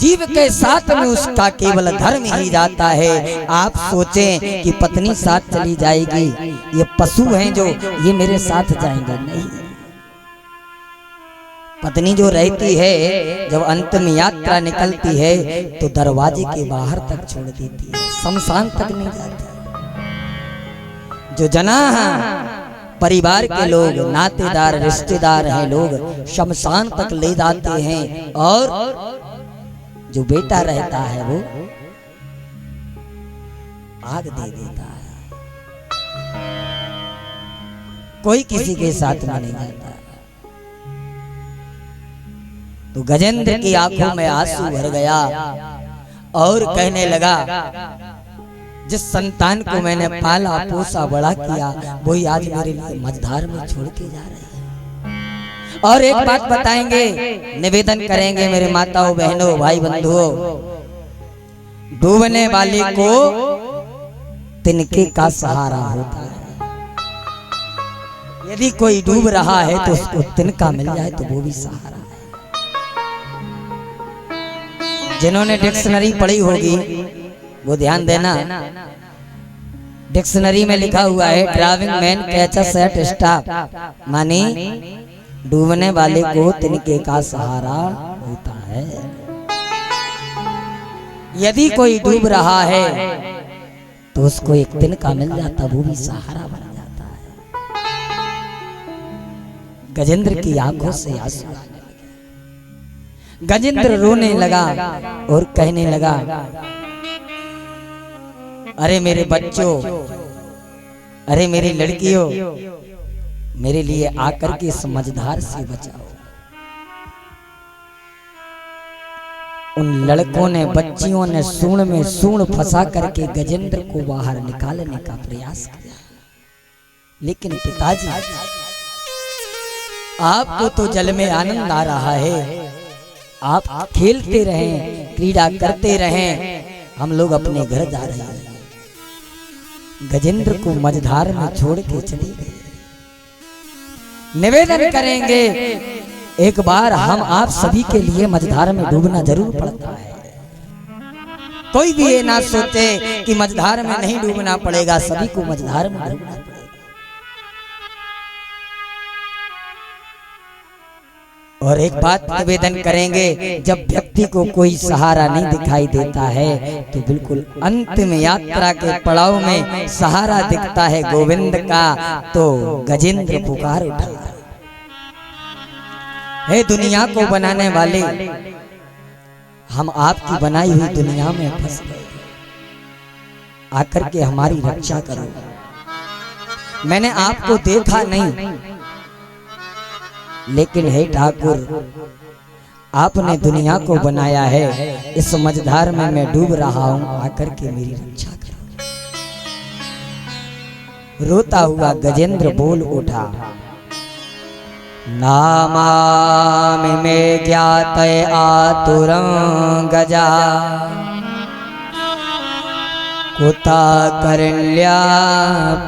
जीव के साथ में उसका केवल धर्म ही जाता है। आप सोचें कि पत्नी साथ चली जाएगी, ये पशु हैं जो ये मेरे साथ जाएंगे, नहीं। पत्नी जो रहती है जब अंतिम यात्रा निकलती है तो दरवाजे के बाहर तक छोड़ देती है, शमशान तक नहीं जाती। जो जना परिवार के लोग, नातेदार, रिश्तेदार हैं लोग, शमशान तक ले जाते हैं। और जो बेटा रहता है वो आग दे देता है। कोई किसी के साथ में नहीं जाता। तो गजेंद्र की आंखों में आंसू भर गया और कहने लगा, जिस संतान को मैंने पाला पोसा बड़ा किया वही आज मेरे लिए मझधार में छोड़ के जा रहे हैं। और एक बात बताएंगे, निवेदन करेंगे मेरे माताओं, बहनों, भाई बंधुओं, डूबने वाले को तिनके का सहारा होता है। यदि कोई डूब रहा है तो उसको तिनका मिल जाए तो वो भी सहारा है। जिन्होंने डिक्शनरी पढ़ी होगी वो ध्यान देना, डिक्शनरी में लिखा हुआ है driving man catches at stop, मानी डूबने वाले को तिनके का सहारा होता है। यदि कोई डूब रहा है तो उसको एक तिनका मिल जाता, वो भी सहारा बन जाता है। गजेंद्र की आंखों से आंसू आने लगे। गजेंद्र रोने लगा और कहने लगा, अरे मेरे बच्चों, अरे मेरी लड़कियों, मेरे लिए आकर के समझदार से बचाओ। उन लड़कों ने, बच्चियों ने सूंड में सूंड फंसा करके गजेंद्र को बाहर निकालने का प्रयास किया। लेकिन पिताजी, आपको तो जल में आनंद आ रहा है, आप खेलते रहें, क्रीड़ा करते रहें, हम लोग अपने घर जा रहे हैं। गजेंद्र को मझधार में छोड़ के चली गई। निवेदन करेंगे, एक बार हम आप सभी के लिए मझधार में डूबना जरूर पड़ता है। कोई भी ये ना सोचे कि मझधार में नहीं डूबना पड़ेगा, सभी को मझधार में डूबना पड़ेगा। और एक बात निवेदन करेंगे, जब व्यक्ति को कोई सहारा नहीं दिखाई देता है तो बिल्कुल अंतिम यात्रा के पड़ाव में सहारा दिखता है गोविंद का, तो गजेंद्र पुकार उठा, हे दुनिया को बनाने वाले, हम आपकी बनाई हुई दुनिया में फंस गए, आकर के हमारी रक्षा करो। मैंने आपको देखा नहीं, लेकिन हे ठाकुर, आपने दुनिया को बनाया है, इस मझधार में मैं डूब रहा हूं, आकर के मेरी रक्षा करो। रोता हुआ गजेंद्र बोल उठा, नामामि मे ज्ञाते आतुरं गजा, कुता करण्या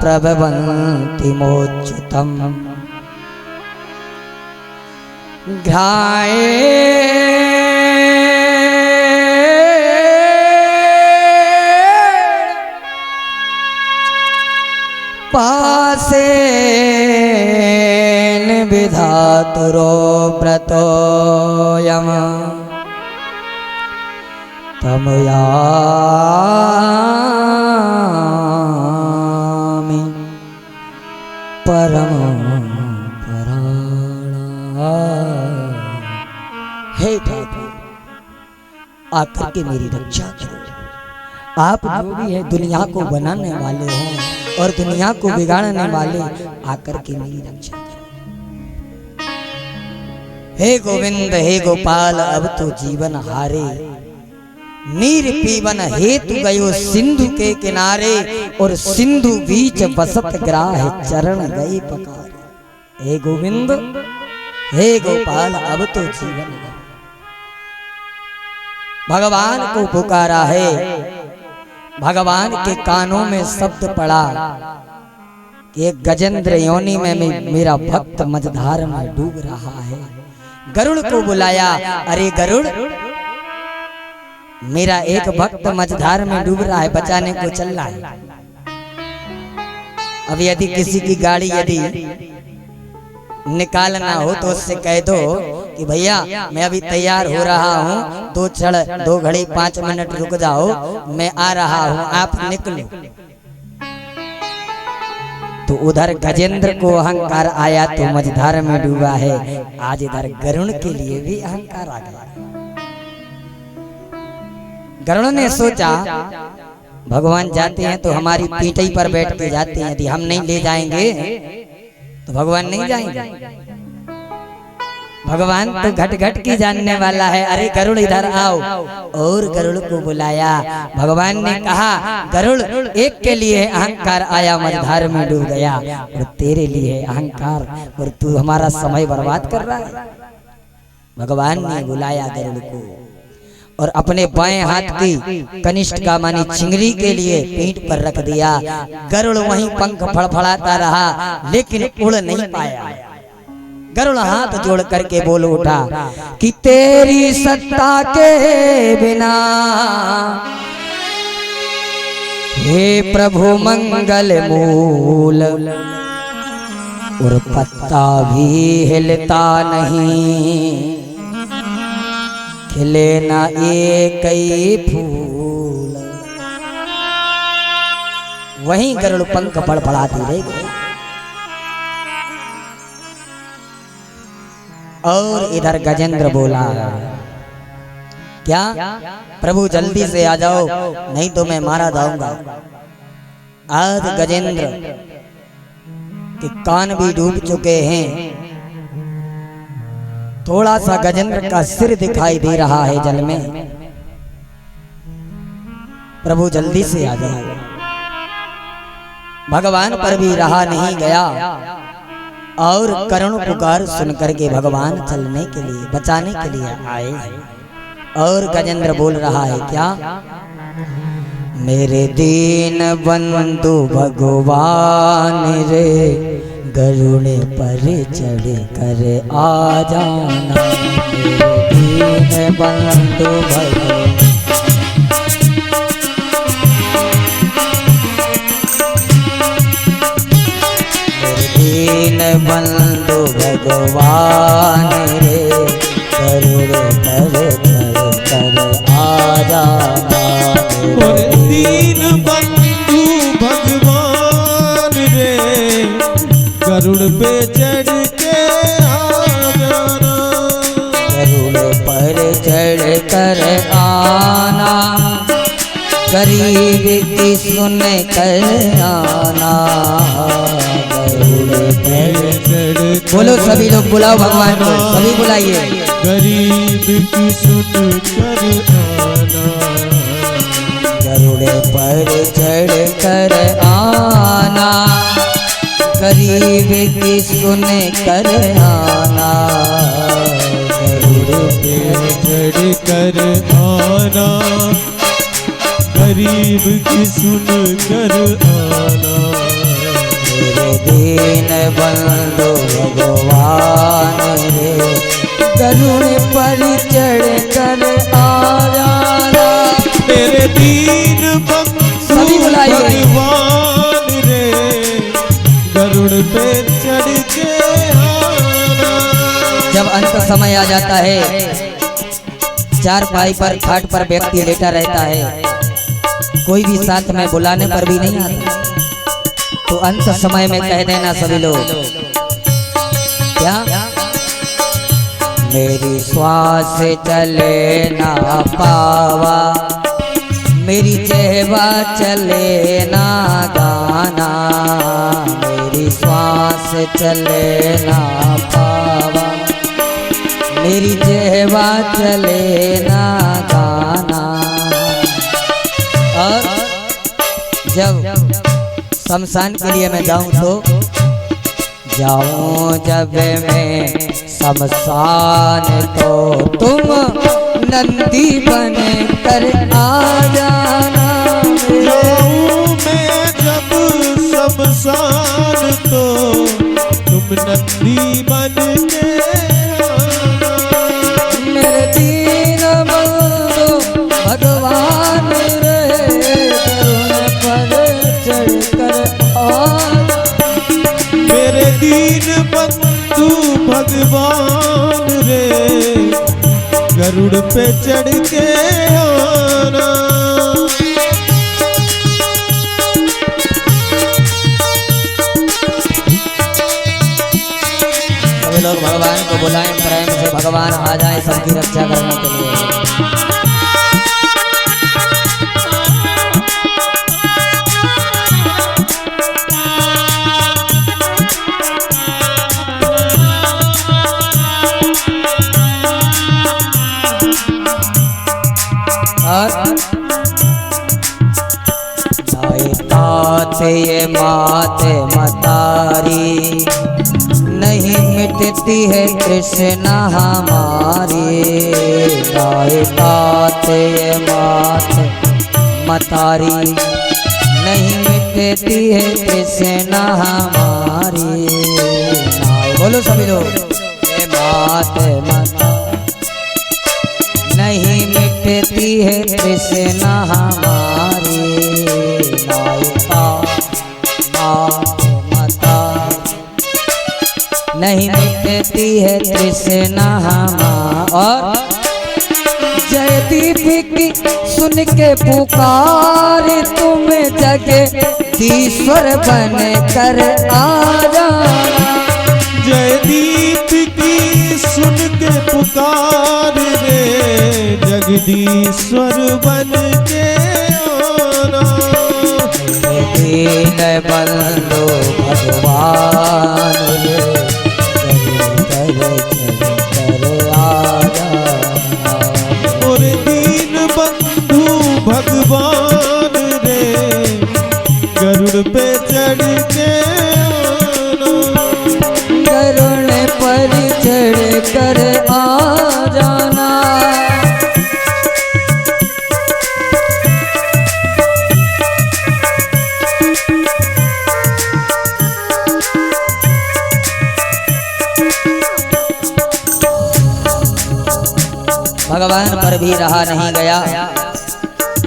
प्रभवन्ति मोच्युतम्, घ्राये पासेन विधातुरो व्रतोऽयम्, तम् यामि परमं पराणा। हे ठाकुर, आकर के मेरी रक्षा करो। आप जो भी है दुनिया को बनाने वाले हो और दुनिया को बिगाड़ने वाले, आकर के मेरी रक्षा करो। हे गोविंद, हे गोपाल, अब तो जीवन हारे, नीर पीवन हेतु गयो सिंधु के किनारे, और सिंधु बीच बसत ग्राह चरण गए पकार। हे गोविंद, हे गोपाल, अब तो जीवन है। भगवान को पुकारा है, भगवान के कानों में शब्द पड़ा कि गजेंद्र योनि में मेरा भक्त मझधार में डूब रहा है। गरुड़ को बुलाया, अरे गरुड़, मेरा एक भक्त मझधार में डूब रहा है, बचाने को चल रहा है। अब यदि किसी की गाड़ी यदि निकालना हो तो उससे कह दो कि भैया मैं अभी तैयार हो रहा हूँ, 2 घड़ी 5 मिनट रुक जाओ, मैं आ रहा हूँ, आप निकलो। तो उधर गजेंद्र को अहंकार आया तो मझधार में डूबा है। आज इधर गरुड़ के लिए भी अहंकार आ गया। गरुड़ ने सोचा भगवान जाते हैं तो हमारी पीठई पर बैठ के जाते हैं, यदि हम नहीं ले जाएंगे तो भगवान नहीं जाएंगे। भगवान तो घट घट की जानने वाला है। अरे गरुड़ इधर आओ, और गरुड़ को बुलाया। भगवान ने कहा गरुड़ एक के लिए अहंकार आया, मझधार में डूब गया, और तेरे लिए अहंकार, और तू हमारा समय बर्बाद कर रहा है। भगवान ने बुलाया गरुड़ को और अपने बाएं हाथ की कनिष्ठ का मानी चिंगरी के लिए पीठ पर रख दिया। गरुड़ वहीं पंख फड़फड़ाता रहा लेकिन उड़ नहीं पाया। गरुड़ हाथ जोड़ करके बोल उठा कि तेरी सत्ता के बिना हे प्रभु मंगल मूल, और पत्ता भी हिलता नहीं, खिले ना एक ही फूल। वहीं गरुड़ पंख फड़फड़ाती रह गई। और इधर गजेंद्र बोला क्या प्रभु जल्दी से आ जाओ, नहीं तो मैं मारा जाऊंगा। आज गजेंद्र के कान भी डूब चुके हैं, थोड़ा सा गजेंद्र का सिर दिखाई दे रहा है जल में। प्रभु जल्दी से आ जाओ। भगवान पर भी रहा नहीं गया और करुण पुकार सुनकर के भगवान चलने के लिए, बचाने के लिए आए। और गजेंद्र बोल रहा है क्या, मेरे दीन बंधु भगवान रे, गरुड़ पर चढ़ कर आ जाना। मेरे दीन बंधु भगवान, दीन बंधु भगवान रे, गरुड़ पर चढ़ कर आ जाना। दीन बंधु भगवान रे, गरुड़ पे चढ़ के आ जाना। गरुड़ पर चढ़ कर आना, गरीब की सुन कर आना। गरुड़ पर बोलो सभी लोग, बुलाओ भगवान को, सभी बुलाइए। गरीब की सुन कर आना, गरुड़ पर चढ़ कर आना, गरीब की सुन कर आना। गरुड़ पे चढ़ कर आना, गरीब की सुन कर आना। मेरे दीन बंधु भगवान रे, गरुड़ पर चढ़ कर आ जाना। मेरे दीन बंधु सभी बुलाइए। भगवान रे, गरुड़ पे चढ़ के आना। जब अंत समय आ जाता है, चारपाई पर खाट पर व्यक्ति लेटा रहता है, कोई भी साथ में बुलाने पर भी नहीं आता, तो अंत समय में कह देना सभी लोग क्या, मेरी श्वास चले ना पावा, मेरी जेवा चले ना गाना। मेरी श्वास चले ना पावा, मेरी जेवा चले ना गाना। और जब शमशान के लिए मैं जाऊं तो जाऊं जब मैं शमशान, तो तुम नंदी बन कर आ जाना। जाऊं मैं जब शमशान, तो तुम नंदी बन के आना। मेरे दीन बंधु भगवान दीन बंधु भगवान रे, गरुड़ पे चढ़ के आना। सभी लोग भगवान को बुलाएं, प्रेम से भगवान आ जाए सबकी रक्षा करने के लिए। ये माते मतारी, नहीं मिटती है कृष्णा हमारी। दाए ताते ये माते मतारी, नहीं मिटती है कृष्णा हमारी। बोलो सभी लोग, ये माते मतारी, नहीं मिटती है कृष्णा हमारी। माता नहीं मिटती है कृष्णा हमारी। और जय दीपिकी सुन के पुकार, तुम जगदीश्वर बन कर आ जाना। जय दीपिकी सुन के पुकार रे, जगदीश्वर बन के आना। दीन बंधु भगवान रे, कर आ जाना। और दीन बंधु भगवान रे, गरुड़ पे चढ़ के आना। गरुड़ पर चढ़ कर आ जाना। भगवान पर भी रहा नहीं गया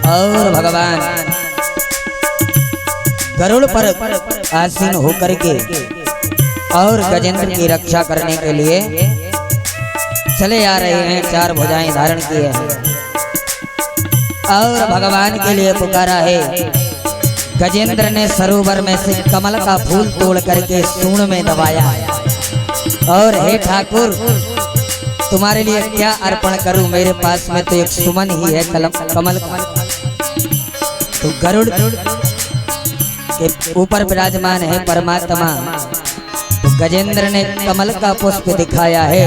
और भगवान गरुड़ पर आसीन होकर के और गजेंद्र की रक्षा करने के लिए चले आ रहे हैं। चार भुजाएं धारण किए हैं और भगवान के लिए पुकारा है। गजेंद्र ने सरोवर में से कमल का फूल तोड़ करके सूंड में दबाया और हे ठाकुर, तुम्हारे लिए क्या अर्पण करूं, मेरे पास में तो एक सुमन ही है कमल का। तो गरुड़ के ऊपर विराजमान है परमात्मा। तो गजेंद्र ने कमल का पुष्प दिखाया है,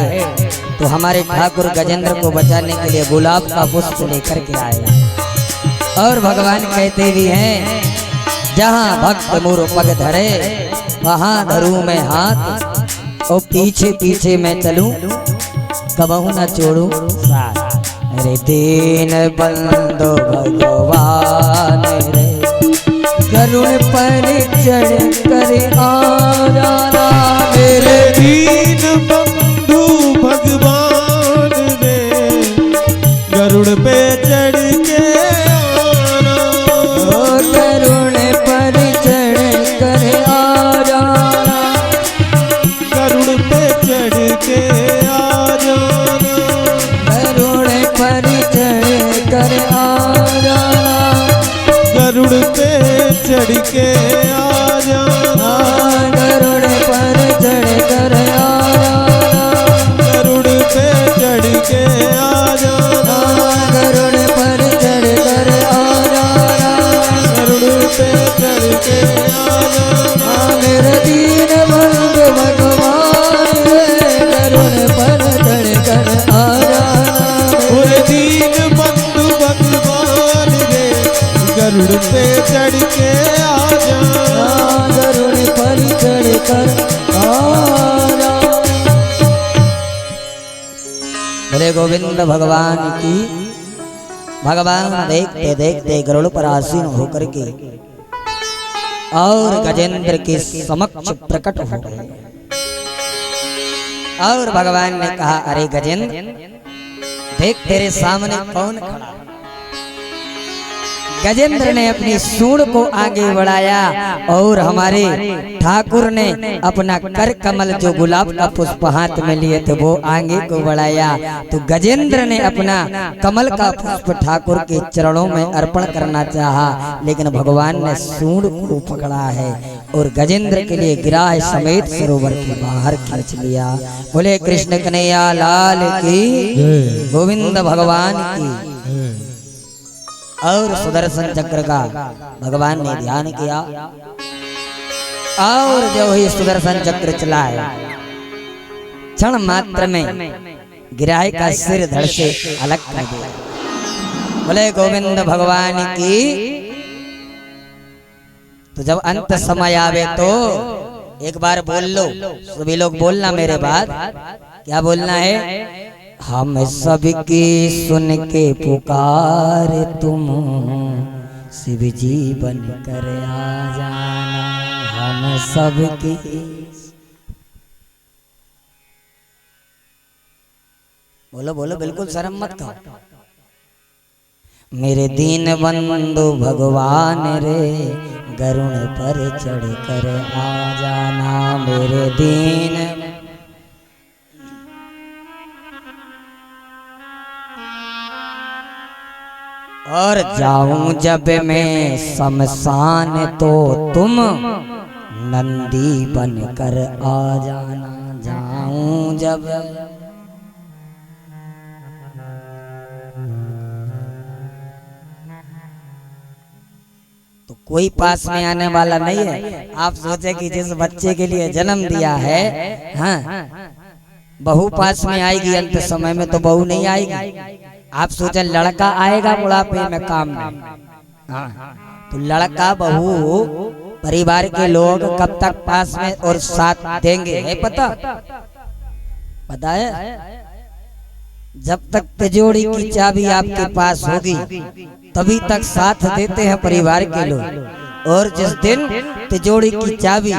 तो हमारे ठाकुर गजेंद्र को बचाने के लिए गुलाब का पुष्प लेकर के आए। और भगवान कहते भी हैं, जहाँ भक्त मोर पग धरे, वहाँ धरूं मैं हाथ, और पीछे पीछे मैं चलूं, कबहू न छोड़ू साथ। अरे दीन बंधु भगवान रे, गरुड़ पर चढ़ कर आ जाना। मेरे दीन बंधु भगवान रे, गरुड़ पे चढ़ के आना। गरुड़ पर चढ़ कर आ जाना। गरुड़ पे चढ़ के आ जाना। गरुड़ पर चढ़ कर आ जाना। गरुड़ पे चढ़ के आ जाना। गरुड़ पर चढ़ कर आ जाना। गरुड़ पे चढ़ के आ जाना। गरुड़ पर चढ़ कर आ जाना। गरुड़ पे चढ़ के आ जाना। मेरे दीन बंधु भगवान रे, गरुड़ पर चढ़ कर आ जाना। और दीन बंधु भगवान रे, गरुड़ पे चढ़ के आ जाना। गरुड़ पर चढ़ कर आ जाना। बोले गोविंद भगवान की। भगवान देखते देखते गरुड़ पर आसीन होकर के और गजेंद्र के समक्ष प्रकट हो गए। और भगवान ने कहा, अरे गजेंद्र, देख तेरे सामने कौन खड़ा। गजेंद्र ने अपनी सूंड को आगे बढ़ाया और हमारे ठाकुर ने अपना कर कमल जो गुलाब का पुष्प हाथ में लिए थे वो आगे को बढ़ाया। तो गजेंद्र ने अपना कमल का पुष्प ठाकुर के चरणों में अर्पण करना चाहा, लेकिन भगवान ने सूंड को पकड़ा है और गजेंद्र के लिए गिराह समेत सरोवर के बाहर खींच लिया। बोले कृष्ण कन्हैया लाल की, गोविंद भगवान की। और सुदर्शन चक्र का भगवान ने ध्यान किया और जो ही सुदर्शन चक्र चलाया, क्षण मात्र में गिराह का सिर धड़ से अलग कर दिया। बोले गोविंद भगवान की। तो जब अंत समय आवे तो एक बार बोल लो, सभी लोग बोलना मेरे बाद। क्या बोलना है? हम सबकी सुन के पुकार तुम शिव जी बन कर आ जाना। हम सबकी, बोलो बोलो, बिल्कुल शर्म मत करो। मेरे दीन बंधु भगवान रे, गरुण पर चढ़ कर आ जाना। मेरे दीन, और जाऊं जब मैं शमशान तो तुम नंदी बन कर आ जाना। जाऊं जब, तो कोई पास में आने वाला नहीं है। आप सोचे कि जिस बच्चे के लिए जन्म दिया है, हाँ, बहू पास में आएगी, अंत समय में तो बहू नहीं आएगी। आप सोचे लड़का आएगा बुढ़ापे में काम में, हाँ, तो लड़का बहू परिवार के लोग कब तक पास में और साथ देंगे है पता? पता है? जब तक तिजोरी की चाबी आपके पास होगी तभी तक साथ देते हैं परिवार के लोग। और जिस दिन तिजोरी की चाबी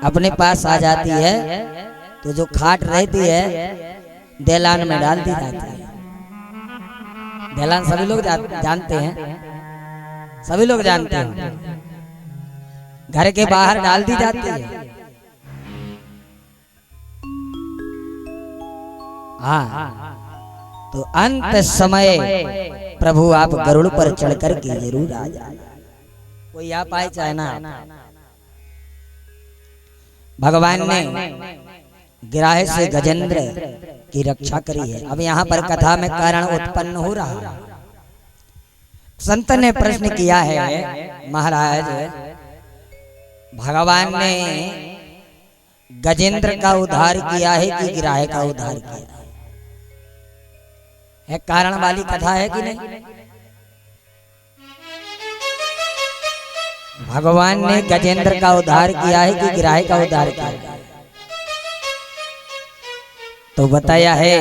अपने पास आ जाती है तो जो खाट रहती है देलान में डाल दी जाती है। देलान सभी लोग जानते हैं, सभी लोग जानते हैं। घर के बाहर डाल दी जाती है। हाँ, तो अंत समय प्रभु आप गरुड़ पर चढ़कर के जरूर आ जाए। कोई आ पाए चाहे ना। भगवान ने गिराह से गजेंद्र की रक्षा करी है। अब यहाँ पर कथा में कारण उत्पन्न हो रहा है। संत ने प्रश्न किया है, महाराज भगवान ने गजेंद्र का उद्धार किया है कि गिराह का उद्धार किया है? कारण वाली कथा है कि नहीं? भगवान ने गजेंद्र का उद्धार किया है कि गिराह का उद्धार किया है? तो बताया है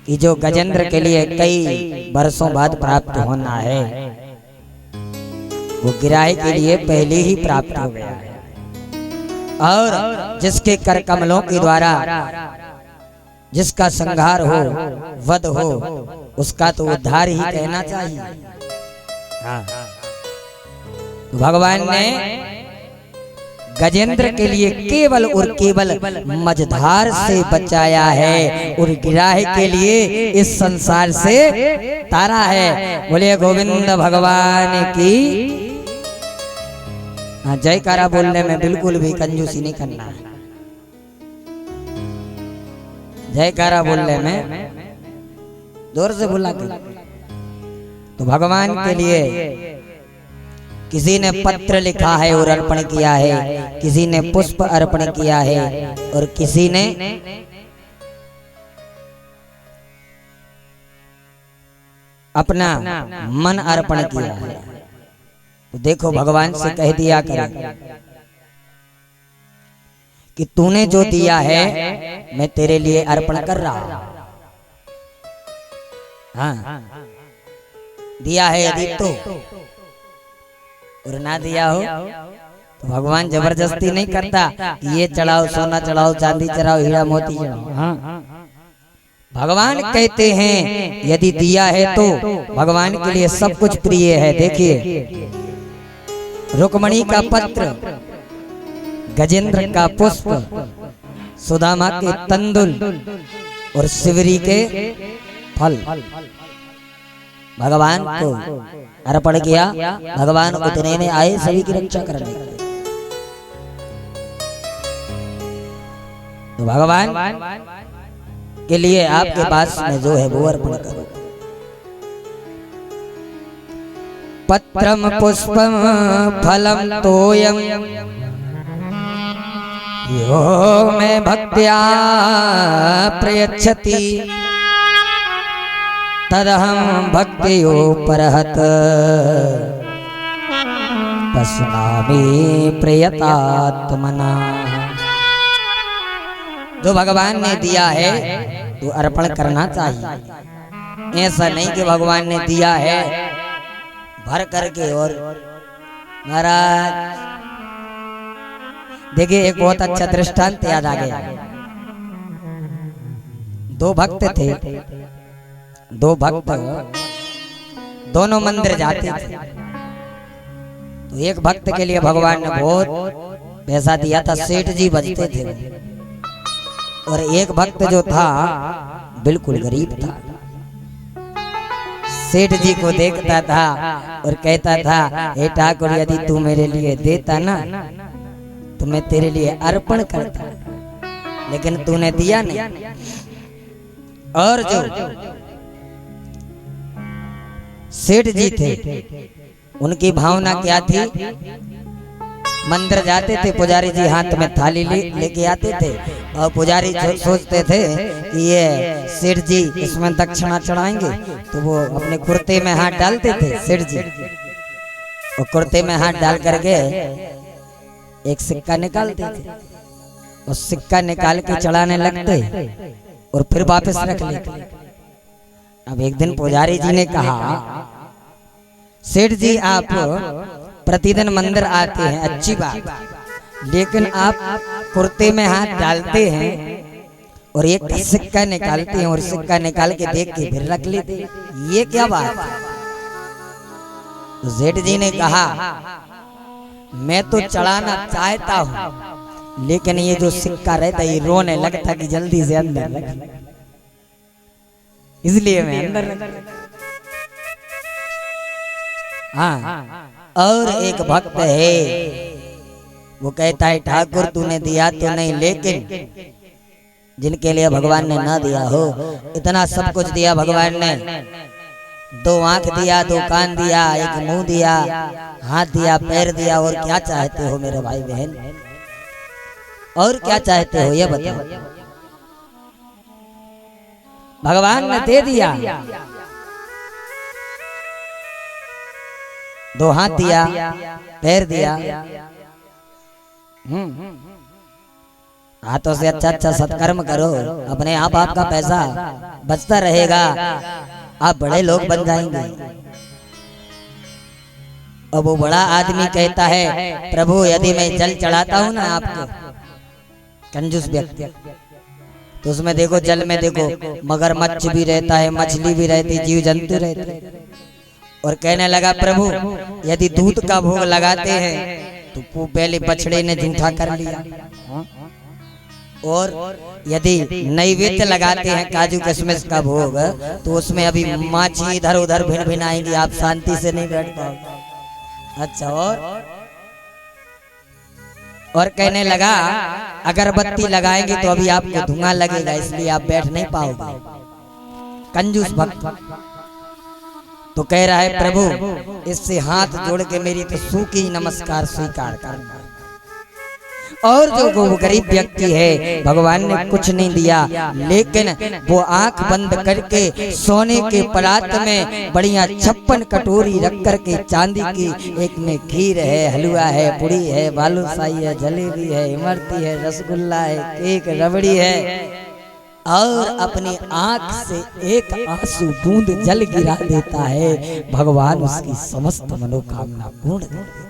कि जो गजेंद्र के लिए कई वर्षों बाद प्राप्त होना है वो गिराह के लिए पहले ही प्राप्त हो गया है। और जिसके कर कमलों के द्वारा जिसका संहार हो, वध हो, उसका तो उद्धार ही कहना चाहिए। हाँ। तो भगवान ने गजेंद्र के लिए केवल और केवल मझधार से बचाया है और गिराह के लिए इस संसार से तारा है। बोले गोविंद भगवान की। हाँ, जयकारा बोलने में बिल्कुल भी कंजूसी नहीं करना है। जयकारा बोलने में जोर से बोला कर। तो भगवान के लिए किसी ने पत्र लिखा है और अर्पण किया है, किसी ने पुष्प अर्पण किया है और किसी ने अपना मन अर्पण किया है। तो देखो भगवान से कह दिया कर कि तूने जो दिया है मैं तेरे लिए अर्पण कर रहा हूं। हाँ, दिया है यदि तो, और ना दिया हो तो भगवान जबरदस्ती नहीं करता कि ये चढ़ाओ, सोना चढ़ाओ, चांदी चढ़ाओ, हीरा मोती चढ़ाओ। हाँ, भगवान कहते हैं यदि दिया है तो भगवान के लिए सब कुछ प्रिय है। देखिए, रुक्मणी का पत्र, गजेंद्र का पुष्प, सुदामा के तंदुल और शिवरी के फल भगवान को अर्पण किया। भगवान उतने में आए सभी की रक्षा करने के लिए। तो भगवान के लिए आपके पास में जो है वो अर्पण करो। पत्रम पुष्पम फलम तोयम यो में भक्त्या प्रयच्छति तदहं भक्त्यो परहत पश्यामि प्रयतात्मना। जो भगवान ने दिया है तो अर्पण करना चाहिए। ऐसा नहीं कि भगवान ने दिया है भर करके और महाराज। देखिए, एक बहुत अच्छा दृष्टांत याद आ गया। दो भक्त थे, दो भक्त दोनों मंदिर जाते थे। तो एक भक्त के लिए भगवान ने बहुत पैसा दिया था, सेठ जी बजते थे। और एक भक्त जो था बिल्कुल गरीब था। सेठ जी को देखता था और कहता था, हे ठाकुर, यदि तू मेरे लिए देता ना तो मैं तेरे लिए अर्पण करता, लेकिन तूने दिया नहीं। और जो सेठ जी थे उनकी भावना क्या थी? मंदिर जाते थे, पुजारी जी हाथ में थाली लेके आते थे और पुजारी सोचते थे कि ये सेठ जी इसमें दक्षिणा चढ़ाएंगे, तो वो अपने कुर्ते में हाथ डालते थे सेठ जी, और कुर्ते में हाथ डाल करके एक सिक्का निकालते थे और सिक्का निकाल के चढ़ाने लगते और फिर वापस रख लेते। अब एक दिन पुजारी जी ने कहा, सेठ जी आप प्रतिदिन मंदिर आते हैं, अच्छी बात, लेकिन आप कुर्ते में हाथ डालते हैं और एक सिक्का निकालते हैं और सिक्का निकाल के देख के फिर रख लेते, ये क्या बात है? तो सेठ जी ने कहा, मैं तो चढ़ाना चाहता हूं, लेकिन ये जो सिक्का रहता है ये रोने लगता कि जल्दी से अंदर रख, इसलिए मैं अंदर रख। हाँ, और एक भक्त है वो कहता है, ठाकुर तूने दिया तो नहीं, लेकिन जिनके लिए भगवान ने ना दिया हो, इतना सब कुछ दिया भगवान ने, दो आंख दिया, दो कान दिया, एक मुंह दिया, हाथ दिया, पैर दिया, और क्या चाहते हो मेरे भाई बहन? और क्या चाहते हो ये बताओ? भगवान ने दे दिया, दो हाथ दिया, पैर दिया, हाथों से अच्छा अच्छा सत्कर्म करो, अपने आप आपका पैसा बचता रहेगा, आप बड़े लोग बन जाएंगे। अब वो बड़ा आदमी कहता है, प्रभु यदि मैं जल चढ़ाता हूं ना आपको, कंजूस व्यक्ति, तो उसमें देखो जल में देखो मगरमच्छ भी रहता है, मछली भी रहती, जीव जंतु रहते। और कहने लगा, प्रभु यदि दूध का भोग लगाते हैं तो पहले बछड़े ने झूठा कर लिया, और यदि नैवेद्य लगाते हैं काजू किशमिश का भोग, तो उसमें अभी माछी इधर उधर भिन भिन आएंगी, आप शांति से नहीं बैठ पाओगे। अच्छा, और कहने लगा, अगरबत्ती लगाएंगे तो अभी आपको धुआं लगेगा, इसलिए आप बैठ नहीं पाओगे। कंजूस भक्त तो कह रहा है, प्रभु इससे हाथ जोड़ के मेरी तो सूखी नमस्कार स्वीकार करना। और जो वो गरीब व्यक्ति है, भगवान ने कुछ नहीं दिया, लेकिन वो आंख बंद करके सोने के परात में बढ़िया 56 कटोरी रख करके, चांदी की, एक में खीर है, हलवा है, पूड़ी है, बालूशाही है, जलेबी है, इमरती है, रसगुल्ला है, केक, रबड़ी है, और अपनी आंख से एक आंसू बूंद जल गिरा देता है, भगवान उसकी समस्त मनोकामना पूर्ण कर देता है।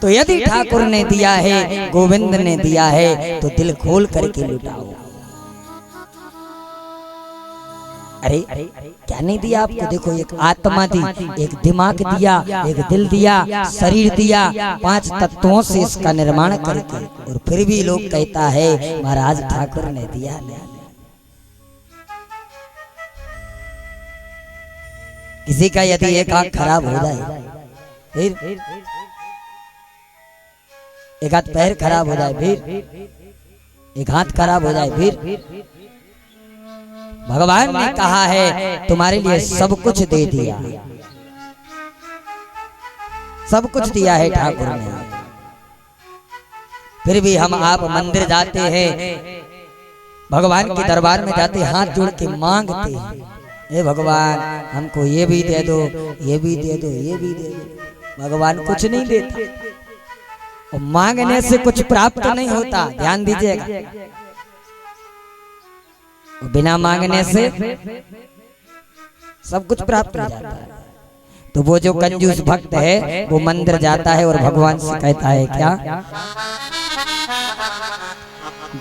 तो यदि ठाकुर ने दिया है, गोविंद ने दिया है, तो दिल खोल करके लुटाओ। अरे क्या नहीं दिया आपको? देखो, एक आत्मा दी, एक दिमाग दिया, एक दिल दिया, शरीर दिया, 5 तत्वों से इसका निर्माण करके, और फिर भी लोग कहता है महाराज ठाकुर ने दिया नहीं। किसी का यदि एक आंख खराब हो जाए, फिर एक हाथ पैर खराब हो जाए, फिर एक हाथ खराब हो जाए, फिर भगवान ने कहा है तुम्हारे लिए सब कुछ दे दिया, सब कुछ दिया है ठाकुर ने। फिर भी हम आप मंदिर जाते हैं, भगवान के दरबार में जाते, हाथ जोड़ के मांगते हैं, हे भगवान हमको ये भी दे दो, ये भी दे दो, ये भी दे दो। भगवान कुछ नहीं देता, और मांगने से कुछ प्राप्त नहीं होता, ध्यान दीजिएगा। बिना मांगने से सब कुछ प्राप्त हो जाता है। तो वो जो कंजूस भक्त है वो मंदिर जाता है और भगवान से कहता है क्या,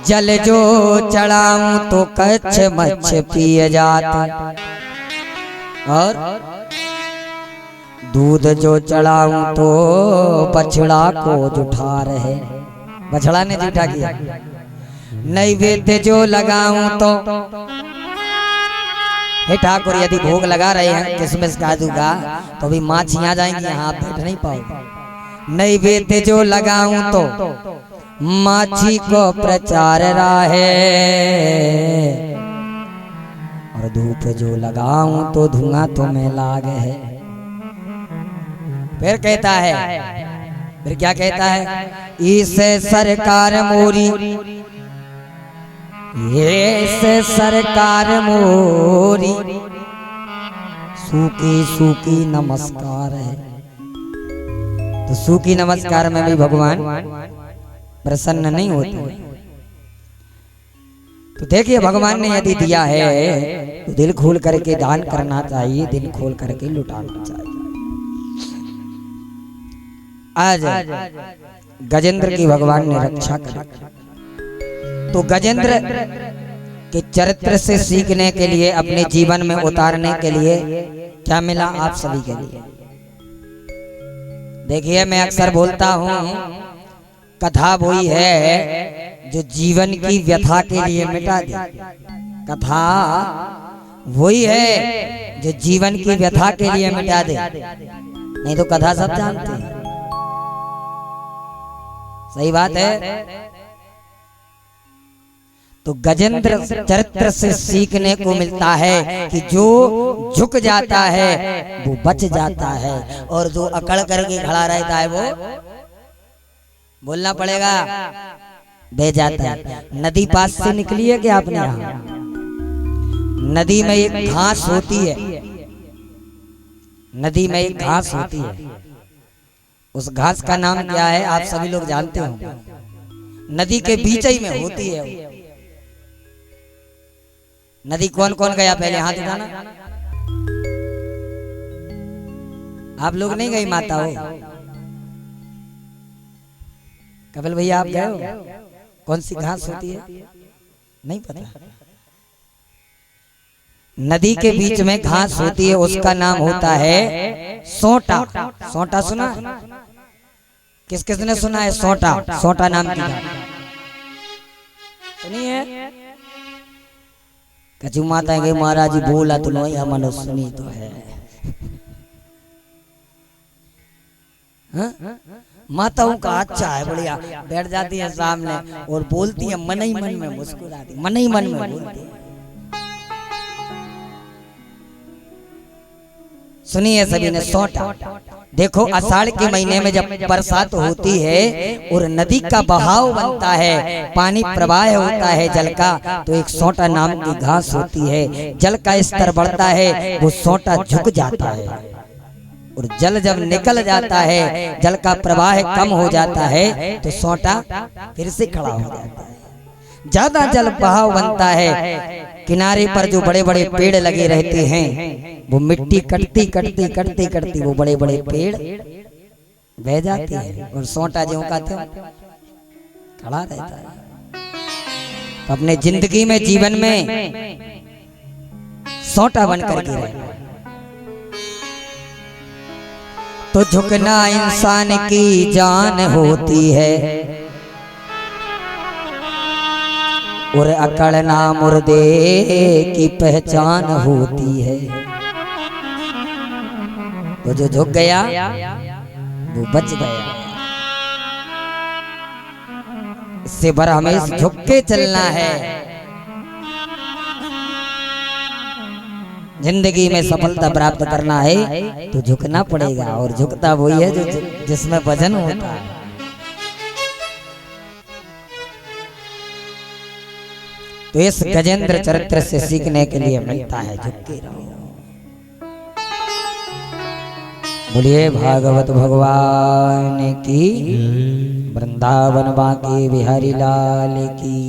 जल जो चढ़ाऊं तो कच्छ मच्छ पिए जात, और दूध जो चढ़ाऊं तो बछड़ा को जुठा रहे। बछड़ा ने जूठा किया। नैवेद्य जो लगाऊं तो, हे ठाकुर यदि भोग लगा रहे हैं किसमिस काजू का, तो भी माछियां जाएंगी, यहाँ आप बैठ नहीं पाओगे। नैवेद्य जो लगाऊं तो माछी को प्रचार राहे, और धूप जो लगाऊं तो धुआं तुम्हें लागे है। फिर कहता है, फिर क्या कहता है, इसे सरकार मोरी, ये से सरकार मोरी, सूखी सूखी नमस्कार है। तो सूखी नमस्कार में भी भगवान प्रसन्न नहीं होते। तो देखिए भगवान ने यदि दिया है तो दिल खोल करके दान करना चाहिए, दिल खोल करके लुटाना चाहिए। आज गजेंद्र की भगवान ने रक्षा की। तो गजेंद्र के चरित्र से सीखने के लिए, अपने जीवन में उतारने के लिए क्या मिला आप सभी के लिए? देखिए मैं अक्सर बोलता हूँ, कथा वही है जो जीवन की व्यथा के लिए मिटा दे। कथा वही है जो जीवन की व्यथा के लिए मिटा दे, नहीं तो कथा सब जानते हैं। सही बात है। तो गजेंद्र चरित्र से सीखने को मिलता है कि जो झुक जाता है वो बच जाता है, और जो अकड़ करके खड़ा रहता है वो बोलना पड़ेगा बह जाता है। नदी पास से निकली है क्या आपने? यहाँ नदी में एक घास होती है, नदी में एक घास होती है, उस घास का नाम क्या है आप सभी लोग जानते हो। नदी के बीच ही में होती है। नदी कौन कौन गया पहले हाथ उठाना। आप लोग नहीं गई माता हो? कपिल भैया आप गए हो? कौन सी घास होती है? नहीं पता। नदी के बीच में घास होती है, उसका नाम होता है सोटा। सोटा सुना? किस किस ने सुना है सोटा? सोटा नाम की सुनिए। कचू माता के महाराज जी बोला तो नहीं, हमने सुनी तो है। माताओं का अच्छा है, बढ़िया बैठ जाती है सामने और बोलती है, मन ही मन में मुस्कुराती, मन ही मन में बोलती है। सुनिए सभी ने सोटा। देखो आषाढ़ के महीने में जब बरसात होती है और नदी का बहाव बनता है, पानी प्रवाह होता है जल का, तो एक सोटा नाम की घास होती है। जल का स्तर बढ़ता है, वो सोटा झुक जाता है, और जल जब निकल जाता है, जल का प्रवाह कम हो जाता है, तो सोटा फिर से खड़ा हो जाता है। ज्यादा जल बहाव बनता है, किनारे पर जो बड़े बड़े पेड़ लगे रहते हैं, वो मिट्टी कटती कटती कटती कटती वो बड़े बड़े पेड़ बह जाते हैं, और सोटा ज्यों का त्यों खड़ा रहता है। तो अपने जिंदगी में जीवन में सोटा बनकर गिरे। तो झुकना इंसान की जान होती है और अकड़ना मुर्दे की पहचान होती है। तो जो झुक गया वो बच गया। इससे बड़ा हमें झुक के चलना है। जिंदगी में सफलता प्राप्त करना है तो झुकना पड़ेगा, और झुकता वही है जो जिसमें वजन होता है। तो इस गजेंद्र चरित्र से सीखने के लिए मिलता है झुक के रहो। बोलिए भागवत भगवान की, वृंदावन बांके बिहारी लाल की।